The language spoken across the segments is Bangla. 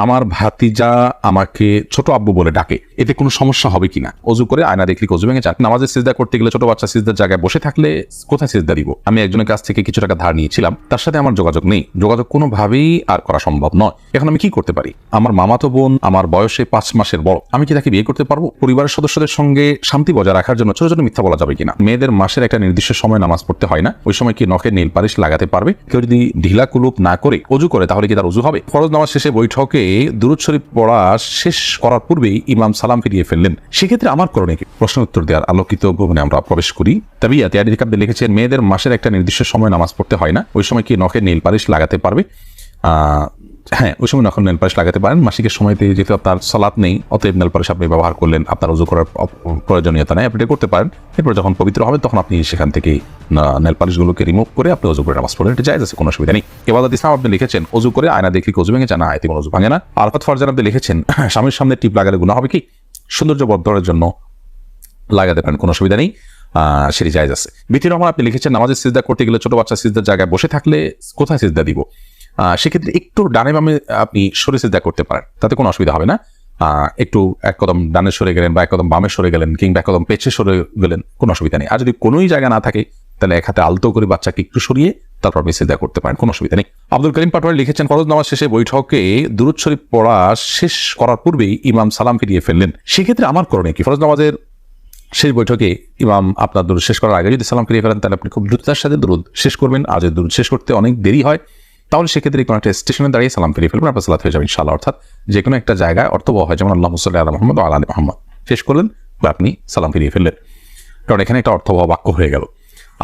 আমার ভাতিজা আমাকে ছোট আব্বু বলে ডাকে, এতে কোনো সমস্যা হবে কিনা? অজু করে আয়না দেখলে অজু ভেঙে যাক। নামাজের সিজদা করতে গেলে ছোট বাচ্চা সিজদার জায়গায় বসে থাকলে কোথায় সিজদা দিব? আমি একজনের কাছ থেকে কিছু টাকা ধার নিয়েছিলাম, তার সাথে আমার যোগাযোগ নেই, যোগাযোগ কোনোভাবেই আর করা সম্ভব নয়। এখন আমি কি করতে পারি? আমার মামাতো বোন আমার বয়সে 5 মাসের বড়, আমি কি তাকে বিয়ে করতে পারবো? পরিবারের সদস্যদের সঙ্গে শান্তি বজায় রাখার জন্য ছোট ছোট মিথ্যা বলা যাবে কিনা? মেয়েদের মাসের একটা নির্দিষ্ট সময় নামাজ পড়তে হয় না, ওই সময় কি নখে নীল পালিশ লাগাতে পারবে? কেউ যদি ঢিলা কুলুপ না করে অজু করে তাহলে কি তার অজু হবে? ফরজ নামাজ শেষে বৈঠকে দুরূদ শরীফ পড়া শেষ করার পূর্বেই ইমাম সালাম ফিরিয়ে ফেললেন, সেক্ষেত্রে আমার করণীয় কি? প্রশ্ন উত্তর দেওয়ার আলোকিত ভবনে আমরা প্রবেশ করি। তাবিয়াত ইয়াদিকাব্দে লিখেছেন, মেয়েদের মাসের একটা নির্দিষ্ট সময় নামাজ পড়তে হয় না, ওই সময় কি নখে নীল পালিশ লাগাতে পারবে? হ্যাঁ, ওই সময় নখন নেল পালিশ লাগাতে পারেন। মাসিকের সময়তে যেহেতু আপনার সালাত নেই, অতএব নেল পালিশ আপনি ব্যবহার করলেন, আপনার ওযু করার প্রয়োজনীয়তা নেই, আপনি এটা করতে পারেন। এরপর যখন পবিত্র হবেন তখন আপনি সেখান থেকে নেল পালিশগুলোকে রিমুভ করে আপনি ওযু করে নামাজ পড়েন, এটা জায়েজ আছে, কোনো অসুবিধা নেই। ইবাদত ইসলাম আপনি লিখেছেন, ওযু করে আয়না দেখলে ওযু ভেঙে যায় না, এতে কোনো ওযু ভাঙে না। আরাফাত ফারজান আপনি লিখেছেন, স্বামীর সামনে টিপ লাগালে গুনাহ হবে কি? সৌন্দর্য বর্ধনের জন্য লাগাতে পারেন, কোনো অসুবিধা নেই, সেটি জায়েজ আছে। বিতির রহমান আপনি লিখেছেন, নামাজের সিজদা করতে গেলে ছোট বাচ্চা সিজদার জায়গায় বসে থাকলে কোথায় সিজদা দিব? সেক্ষেত্রে একটু ডানে বামে আপনি সরে সিজদা করতে পারেন, তাতে কোনো অসুবিধা হবে না। একটু এক কদম ডানে সরে গেলেন বা এক কদম বামে সরে গেলেন কিংবা এক কদম পেছে সরে গেলেন, কোনো অসুবিধা নেই। আর যদি কোনোই জায়গা না থাকে তাহলে এক হাতে আলতো করে বাচ্চাকে একটু সরিয়ে তারপর আপনি সিজদা করতে পারেন, কোনো অসুবিধা নেই। আব্দুল করিম পাটোয়ারি লিখেছেন, ফরজ নামাজ শেষে বৈঠকে দুরূদ শরীফ পড়া শেষ করার পূর্বেই ইমাম সালাম ফিরিয়ে ফেললেন, সেক্ষেত্রে আমার করণীয় কি? ফরজ নামাজের শেষ বৈঠকে ইমাম আপনার দুরূদ শেষ করার আগে যদি সালাম ফিরিয়ে ফেলেন তাহলে আপনি খুব দ্রুততার সাথে দুরূদ শেষ করবেন। আর যদি দুরূদ শেষ করতে অনেক দেরি হয় তাহলে সেক্ষেত্রে কোনো একটা স্টেশনে দাঁড়িয়ে সালাম ফিরিয়ে ফেলবেন, আপনার সালাত হয়ে যাবে ইনশাআল্লাহ। অর্থাৎ যে কোনো একটা জায়গায় অর্থবহ হয়, যেমন আল্লাহুম্মা সাল্লি আলা মুহাম্মাদ ওয়া আলা আলি মুহাম্মাদ শেষ করলেন বা আপনি সালাম ফিরিয়ে ফেললেন, কারণ এখানে একটা অর্থবহ বাক্য হয়ে গেল।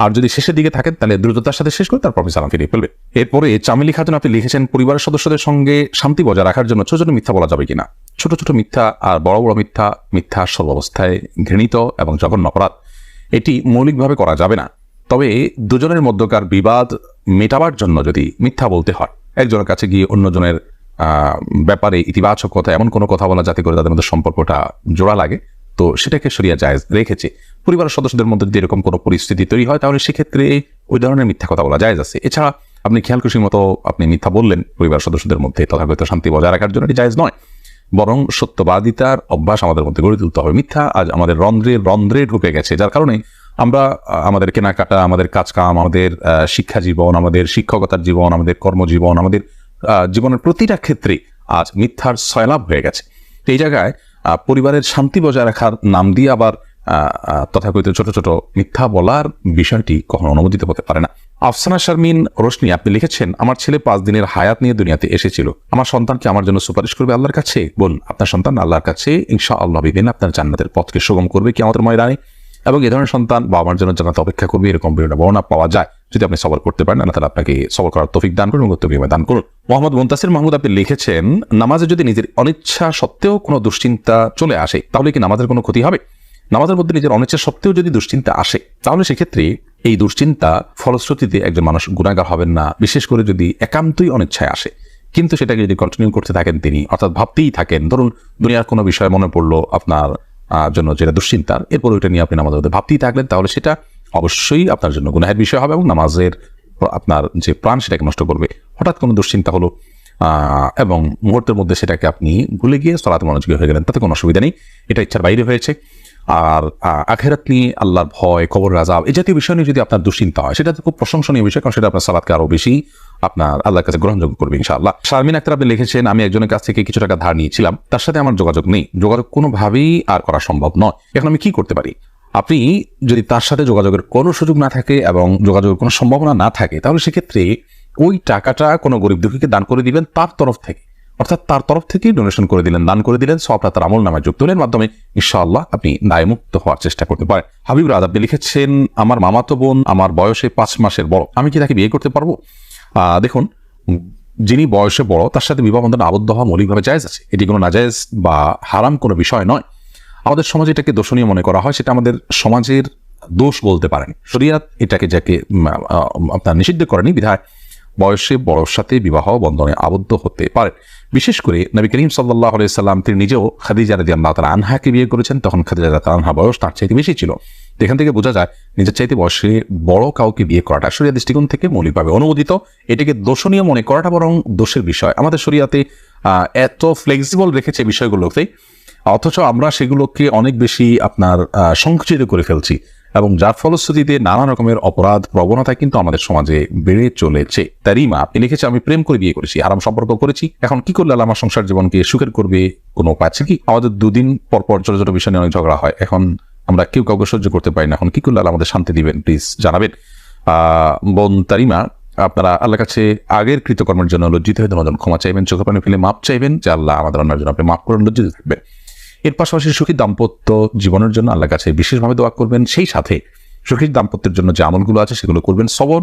আর যদি শেষের দিকে থাকেন তাহলে দ্রুততার সাথে শেষ করে তারপর আপনি সালাম ফিরিয়ে ফেলবেন। এরপরে চামেলি খাতুন আপনি লিখেছেন, পরিবারের সদস্যদের সঙ্গে শান্তি বজায় রাখার জন্য ছোট ছোট মিথ্যা বলা যাবে কিনা? ছোট ছোট মিথ্যা আর বড় বড় মিথ্যা, মিথ্যা সর্বাবস্থায় ঘৃণিত এবং জঘন্য অপরাধ, এটি মৌলিকভাবে করা যাবে না। তবে দুজনের মধ্যকার বিবাদ মেটাবার জন্য যদি মিথ্যা বলতে হয়, একজনের কাছে গিয়ে অন্যজনের ব্যাপারে ইতিবাচক কথা, এমন কোনো কথা বলা যাতে করে তাদের মধ্যে সম্পর্কটা জোড়া লাগে, তো সেটাকে শরিয়া জায়েজ রেখেছে। পরিবারের সদস্যদের মধ্যে যদি এরকম কোনো পরিস্থিতি তৈরি হয় তাহলে সেক্ষেত্রে ওই ধরনের মিথ্যা কথা বলা জায়েজ আছে। এছাড়া আপনি খেয়াল খুশির মতো আপনি মিথ্যা বললেন পরিবারের সদস্যদের মধ্যে, তথাকথিত শান্তি বজায় রাখার জন্য এটি জায়েজ নয়, বরং সত্যবাদিতার অভ্যাস আমাদের মধ্যে গড়ে তুলতে হবে। মিথ্যা আজ আমাদের রন্ধ্রে ঢুকে গেছে, যার কারণে আমরা আমাদের কেনাকাটা, আমাদের কাজকাম, আমাদের শিক্ষা জীবন, আমাদের শিক্ষকতার জীবন, আমাদের কর্মজীবন, আমাদের জীবনের প্রতিটা ক্ষেত্রে আজ মিথ্যার সয়লাভ হয়ে গেছে। তো এই জায়গায় পরিবারের শান্তি বজায় রাখার নাম দিয়ে আবার তথাকথিত ছোট ছোট মিথ্যা বলার বিষয়টি কখনো অনুমোদিত হতে পারে না। আফসানা শারমিন রোশনি আপনি লিখেছেন, আমার ছেলে 5 দিনের হায়াত নিয়ে দুনিয়াতে এসেছিল, আমার সন্তানকে আমার জন্য সুপারিশ করবে আল্লাহর কাছে? বলুন, আপনার সন্তান আল্লাহর কাছে ইনশাআল্লাহ বিদিন আপনার জান্নাতের পথকে সুগম করবে কিয়ামতের ময়দানে, এবং এই ধরনের সন্তান বাবার জন্য জান্নাতে অপেক্ষা করবে, এরকম বিভিন্ন বর্ণনা পাওয়া যায়। যদি আপনি সবর করতে পারেন, আল্লাহ তাআলা আপনাকে সবর করার তৌফিক দান করুন, উত্তম বিনিময় দান করুন। মোহাম্মদ মুনতাসির মাহমুদ আপনি লিখেছেন, নামাজে যদি নিজের অনিচ্ছা সত্ত্বেও কোনো দুশ্চিন্তা চলে আসে তাহলে কি নামাজের কোনো ক্ষতি হবে? নামাজের মধ্যে নিজের অনিচ্ছা সত্ত্বেও যদি দুশ্চিন্তা আসে তাহলে সেক্ষেত্রে এই দুশ্চিন্তা ফলশ্রুতিতে একজন মানুষ গুনাহগার হবেন না, বিশেষ করে যদি একান্তই অনিচ্ছায় আসে। কিন্তু সেটাকে যদি কন্টিনিউ করতে থাকেন তিনি, অর্থাৎ ভাবতেই থাকেন, ধরুন দুনিয়ার কোনো বিষয় মনে পড়লো আপনার জন্য যেটা দুশ্চিন্তার, এরপর ওইটা নিয়ে আপনি নামাজের মধ্যে ভাবতেই থাকলেন, তাহলে সেটা অবশ্যই আপনার জন্য গুনাহের বিষয় হবে এবং নামাজের আপনার যে প্রাণ সেটাকে নষ্ট করবে। হঠাৎ কোনো দুশ্চিন্তা হলো এবং মুহূর্তের মধ্যে সেটাকে আপনি ভুলে গিয়ে সালাতে মনোযোগী হয়ে গেলেন, তাতে কোনো অসুবিধা নেই, এটা ইচ্ছার বাইরে হয়েছে। আর আখিরাত নিয়ে, আল্লাহর ভয়, কবরের আযাব, এই জাতীয় বিষয় নিয়ে যদি আপনার দুশ্চিন্তা হয় সেটা তো খুব প্রশংসনীয় বিষয়, কারণ সেটা আপনার সালাতকে আরো বেশি আপনার আল্লাহর কাছে গ্রহণযোগ্য করবে ইনশাআল্লাহ। শারমিন আক্তার আপনি লিখেছেন, আমি একজনের কাছ থেকে কিছু টাকা ধার নিয়েছিলাম, তার সাথে আমার যোগাযোগ নেই, যোগাযোগ কোনোভাবেই আর করা সম্ভব নয়, এখন আমি কি করতে পারি? আপনি যদি তার সাথে যোগাযোগের কোনো সুযোগ না থাকে এবং যোগাযোগের কোনো সম্ভাবনা না থাকে তাহলে সেক্ষেত্রে ওই টাকাটা কোনো গরিব দুঃখীকে দান করে দিবেন তার তরফ থেকে, অর্থাৎ তার তরফ থেকেই ডোনেশন করে দিলেন, দান করে দিলেন, সবটা তার আমল নামায় যুক্ত হলেন, মাধ্যমে ইনশাআল্লাহ আপনি দায়মুক্ত হওয়ার চেষ্টা করতে পারেন। হাবিব রাজ আপনি লিখেছেন, আমার মামাতো বোন আমার বয়সে 5 মাসের বড়, আমি কি তাকে বিয়ে করতে পারবো? দেখুন, যিনি বয়সে বড় তার সাথে বিবাহ বন্ধনে আবদ্ধ হওয়া মৌলিকভাবে জায়েজ আছে, এটি কোনো নাজায়েজ বা হারাম কোনো বিষয় নয়। আমাদের সমাজে এটাকে দোষণীয় মনে করা হয়, সেটা আমাদের সমাজের দোষ বলতে পারেন। শরিয়াত এটাকে যাকে আপনার নিষিদ্ধ করেনি, বিধায় বয়সে বড়র সাথে বিবাহ বন্ধনে আবদ্ধ হতে পারে। বিশেষ করে নবী করিম সাল্লাল্লাহু আলাইহি সাল্লাম তিনি নিজেও খাদিজা রাদিয়াল্লাহু তাআলা আনহাকে বিয়ে করেছেন, তখন খাদিজা রাদিয়াল্লাহু আনহা বয়স তার চাইতে বেশি ছিল। এখান থেকে বোঝা যায় নিজের চাইতে বয়সে বড় কাউকে বিয়ে করাটা শরিয়া দৃষ্টিকোণ থেকে মৌলিকভাবে অনুমোদিত। এটাকে দোষণীয় মনে করাটা বরং দোষের বিষয়। আমাদের শরিয়াতে এত ফ্লেক্সিবল রেখেছে বিষয়গুলোতে, অথচ আমরা সেগুলোকে অনেক বেশি সংকুচিত করে ফেলছি, এবং যার ফলশ্রুতিতে নানা রকমের অপরাধ প্রবণতা কিন্তু আমাদের সমাজে বেড়ে চলেছে। তারিমা আপনি লিখেছে, আমি প্রেম করে বিয়ে করেছি, হারাম সম্পর্ক করেছি, এখন কি করলে আল্লাহ আমার সংসার জীবনকে সুখের করবে, কোনো উপায় আছে কি? আমাদের দুদিন পর পর ছোট ছোট বিষয় নিয়ে অনেক ঝগড়া হয়, এখন আমরা কেউ কাউকে সহ্য করতে পারি না, এখন কি করলে আল্লাহ আমাদের শান্তি দিবেন, প্লিজ জানাবেন। বোন তারিমা, আপনারা আল্লাহর কাছে আগের কৃতকর্মের জন্য লজ্জিত হয়ে তোমাদের ক্ষমা চাইবেন, চোখে পানি ফেলে মাপ চাইবেন যে আল্লাহ আমাদের অন্যের জন্য আপনি মাফ করেন, লজ্জিত থাকবেন। এর পাশাপাশি সুখী দাম্পত্য জীবনের জন্য আল্লাহর কাছে বিশেষভাবে দোয়া করবেন, সেই সাথে সুখী দাম্পত্যের জন্য যে আমলগুলো আছে সেগুলো করবেন, সবর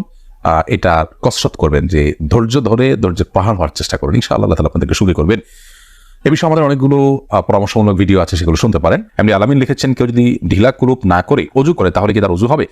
এটা কসরত করবেন, যে ধৈর্য ধরে ধৈর্যের পাহাড় হওয়ার চেষ্টা করবেন, ইনশাআল্লাহ আল্লাহ তাআলা আপনাদেরকে সুখী করবেন। এ বিষয়ে আমাদের অনেকগুলো পরামর্শমূলক ভিডিও আছে, সেগুলো শুনতে পারেন। এমনি আলামিন লিখেছেন, কেউ যদি ঢিলা কুলুপ না করে অজু করে তাহলে কি তার অজু হবে?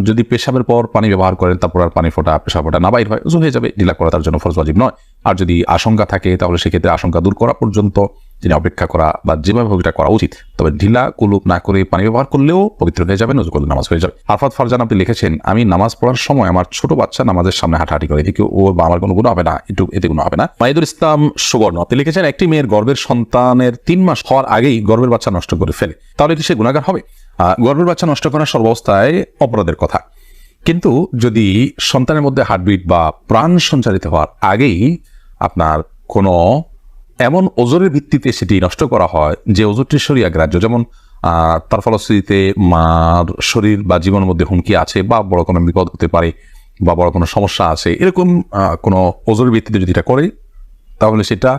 যদি পেশাবের পর পানি ব্যবহার করেন, তারপর আর পানি ফোটা পেশাব ফোটা না বাইর হয়, অজু হয়ে যাবে, ঢিলা করা তার জন্য ফরজ ওয়াজিব নয়। আর যদি আশঙ্কা থাকে তাহলে সেক্ষেত্রে আশঙ্কা দূর করা পর্যন্ত তিনি অপেক্ষা করা বা যেভাবে হোক এটা করা উচিত। তবে ঢিলা কুলুপ না করে পানি ব্যবহার করলেও পবিত্র হয়ে যাবে, অজু করলে নামাজ হয়ে যাবে। আরফাত ফারজান আপনি লিখেছেন, আমি নামাজ পড়ার সময় আমার ছোট বাচ্চা নামাজের সামনে হাঁটাহাঁটি করে, এতে ও বা আমার কোনো গুনাহ হবে না, এতে গুনাহ হবে না। মাইদুল ইসলাম সুবর্ণ আপনি লিখেছেন, একটি মেয়ের গর্ভের সন্তানের 3 মাস হওয়ার আগেই গর্ভের বাচ্চা নষ্ট করে ফেলে, তাহলে কি সে গুনাহগার হবে? গর্ভের বাচ্চা নষ্ট করা সর্বাবস্থায় অপরাধের কথা, কিন্তু যদি সন্তানের মধ্যে হার্টবিট বা প্রাণ সঞ্চারিত হওয়ার আগেই আপনার কোনো এমন ওজরের ভিত্তিতে সেটি নষ্ট করা হয় যে ওজরটি শরিয়া গ্রাহ্য, যেমন তার ফলশ্রুতিতে মার শরীর বা জীবনের মধ্যে হুমকি আছে, বা বড় কোনো বিপদ হতে পারে, বা বড় কোনো সমস্যা আছে, এরকম কোনো ওজরের ভিত্তিতে যদি এটা করে, তাহলে সেটা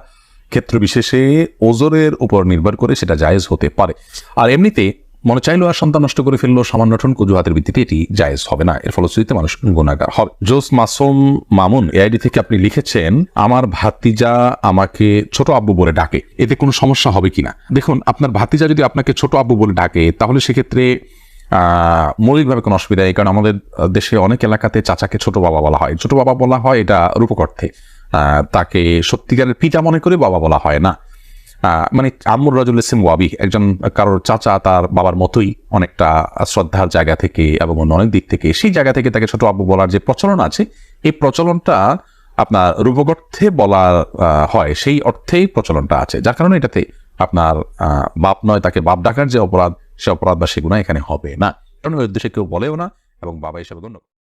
ক্ষেত্র বিশেষে ওজরের উপর নির্ভর করে সেটা জায়েজ হতে পারে। আর এমনিতে মনে চাইলো আর সন্তান নষ্ট করে ফেললো সামান্য ঠনক অজুহাতের ভিত্তিতে, এটি জায়েজ হবে না, এর ফলশ্রুতিতে মানুষ গুনাহগার হবে। জোস মাসুম মামুন এআইডি থেকে আপনি লিখেছেন, আমার ভাতিজা আমাকে ছোট আব্বু বলে ডাকে, এতে কোনো সমস্যা হবে কিনা? দেখুন, আপনার ভাতিজা যদি আপনাকে ছোট আব্বু বলে ডাকে তাহলে সেক্ষেত্রে মৌলিকভাবে কোনো অসুবিধা নেই, কারণ আমাদের দেশে অনেক এলাকাতে চাচাকে ছোট বাবা বলা হয়। ছোট বাবা বলা হয় এটা রূপক অর্থে, তাকে সত্যিকারের পিতা মনে করে বাবা বলা হয় না। মানে আম্মুর রাজুল ইসলাম ওয়াবি, একজন কারোর চাচা তার বাবার মতোই অনেকটা শ্রদ্ধার জায়গা থেকে এবং অনেক দিক থেকে, সেই জায়গা থেকে তাকে ছোট আব্বু বলার যে প্রচলন আছে, এই প্রচলনটা আপনার রূপক অর্থে বলা হয়, সেই অর্থেই প্রচলনটা আছে, যার কারণে এটাতে আপনার বাপ নয় তাকে বাপ ডাকার যে অপরাধ, সে অপরাধ বা সে গুনাহ এখানে হবে না, কারণ ওই উদ্দেশ্যে কেউ বলেও না এবং বাবা হিসাবে গণ্য।